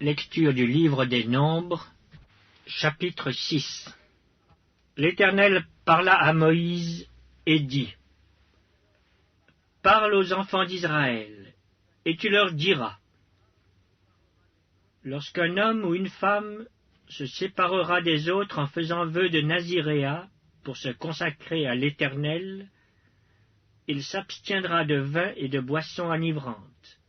Lecture du livre des Nombres, chapitre 6. L'Éternel parla à Moïse et dit : Parle aux enfants d'Israël, et tu leur diras : Lorsqu'un homme ou une femme se séparera des autres en faisant vœu de naziréat pour se consacrer à l'Éternel, il s'abstiendra de vin et de boissons enivrantes.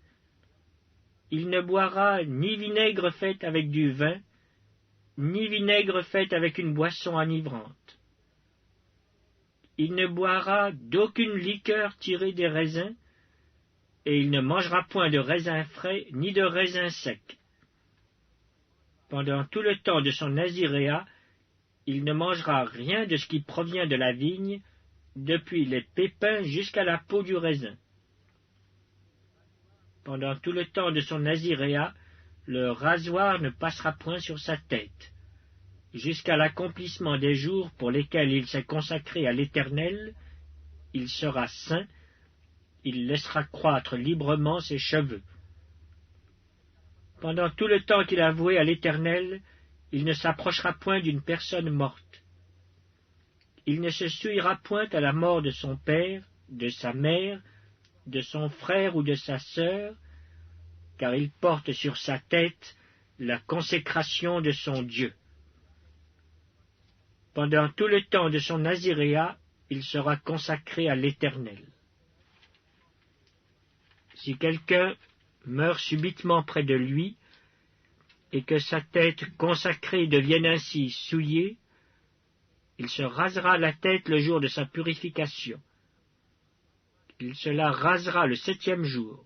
Il ne boira ni vinaigre fait avec du vin, ni vinaigre fait avec une boisson enivrante. Il ne boira d'aucune liqueur tirée des raisins, et il ne mangera point de raisins frais ni de raisins secs. Pendant tout le temps de son naziréat, il ne mangera rien de ce qui provient de la vigne, depuis les pépins jusqu'à la peau du raisin. Pendant tout le temps de son naziréat, le rasoir ne passera point sur sa tête, jusqu'à l'accomplissement des jours pour lesquels il s'est consacré à l'Éternel. Il sera saint, il laissera croître librement ses cheveux. Pendant tout le temps qu'il a voué à l'Éternel, il ne s'approchera point d'une personne morte. Il ne se souillera point à la mort de son père, de sa mère, de son frère ou de sa sœur, car il porte sur sa tête la consécration de son Dieu. Pendant tout le temps de son naziréat, il sera consacré à l'Éternel. Si quelqu'un meurt subitement près de lui, et que sa tête consacrée devienne ainsi souillée, il se rasera la tête le jour de sa purification. Il se la rasera le 7e jour.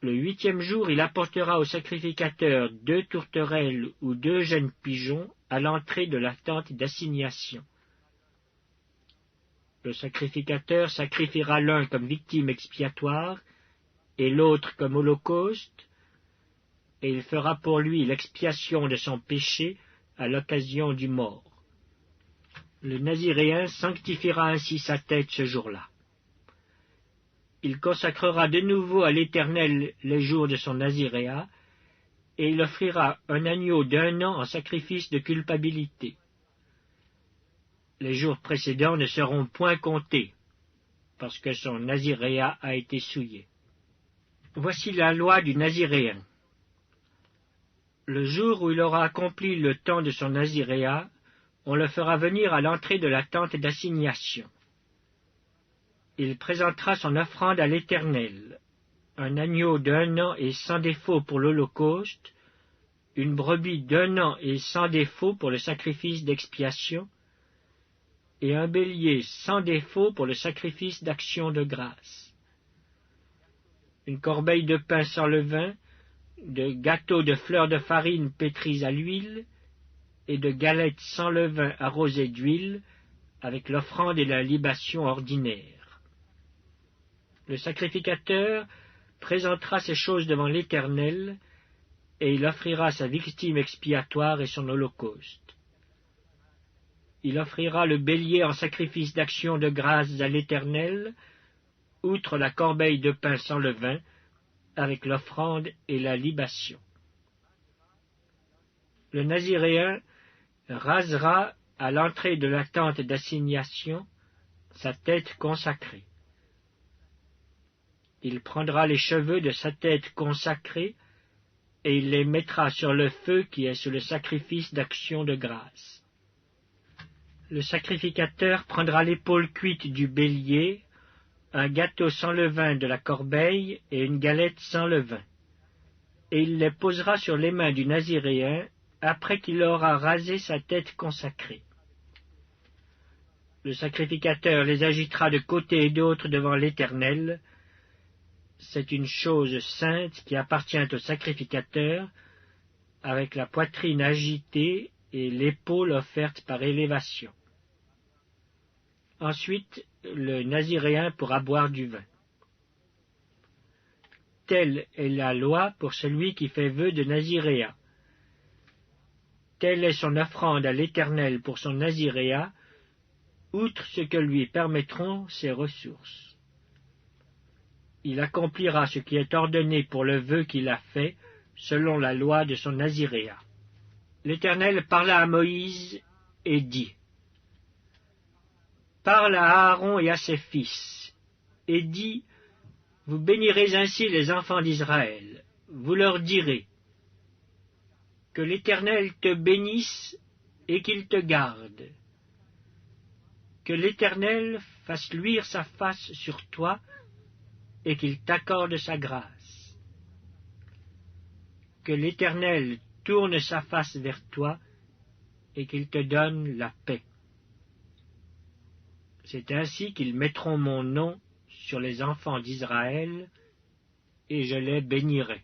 Le 8e jour, il apportera au sacrificateur 2 tourterelles ou 2 jeunes pigeons à l'entrée de la tente d'assignation. Le sacrificateur sacrifiera l'un comme victime expiatoire et l'autre comme holocauste, et il fera pour lui l'expiation de son péché à l'occasion du mort. Le Naziréen sanctifiera ainsi sa tête ce jour-là. Il consacrera de nouveau à l'Éternel les jours de son naziréat, et il offrira un agneau d'1 an en sacrifice de culpabilité. Les jours précédents ne seront point comptés, parce que son naziréat a été souillé. Voici la loi du Naziréen. Le jour où il aura accompli le temps de son naziréat, on le fera venir à l'entrée de la tente d'assignation. Il présentera son offrande à l'Éternel, un agneau d'1 an et sans défaut pour l'holocauste, une brebis d'1 an et sans défaut pour le sacrifice d'expiation, et un bélier sans défaut pour le sacrifice d'action de grâce. Une corbeille de pain sans levain, de gâteaux de fleurs de farine pétries à l'huile, et de galettes sans levain arrosées d'huile, avec l'offrande et la libation ordinaire. Le sacrificateur présentera ces choses devant l'Éternel, et il offrira sa victime expiatoire et son holocauste. Il offrira le bélier en sacrifice d'action de grâce à l'Éternel, outre la corbeille de pain sans levain, avec l'offrande et la libation. Le Naziréen rasera à l'entrée de la tente d'assignation sa tête consacrée. Il prendra les cheveux de sa tête consacrée et il les mettra sur le feu qui est sur le sacrifice d'action de grâce. Le sacrificateur prendra l'épaule cuite du bélier, un gâteau sans levain de la corbeille et une galette sans levain, et il les posera sur les mains du Naziréen après qu'il aura rasé sa tête consacrée. Le sacrificateur les agitera de côté et d'autre devant l'Éternel. C'est une chose sainte qui appartient au sacrificateur, avec la poitrine agitée et l'épaule offerte par élévation. Ensuite, le Naziréen pourra boire du vin. Telle est la loi pour celui qui fait vœu de naziréat. Telle est son offrande à l'Éternel pour son naziréat, outre ce que lui permettront ses ressources. Il accomplira ce qui est ordonné pour le vœu qu'il a fait, selon la loi de son naziréat. L'Éternel parla à Moïse et dit, « Parle à Aaron et à ses fils, et dis, vous bénirez ainsi les enfants d'Israël. Vous leur direz, que l'Éternel te bénisse et qu'il te garde. Que l'Éternel fasse luire sa face sur toi et qu'il t'accorde sa grâce. Que l'Éternel tourne sa face vers toi et qu'il te donne la paix. C'est ainsi qu'ils mettront mon nom sur les enfants d'Israël, et je les bénirai. »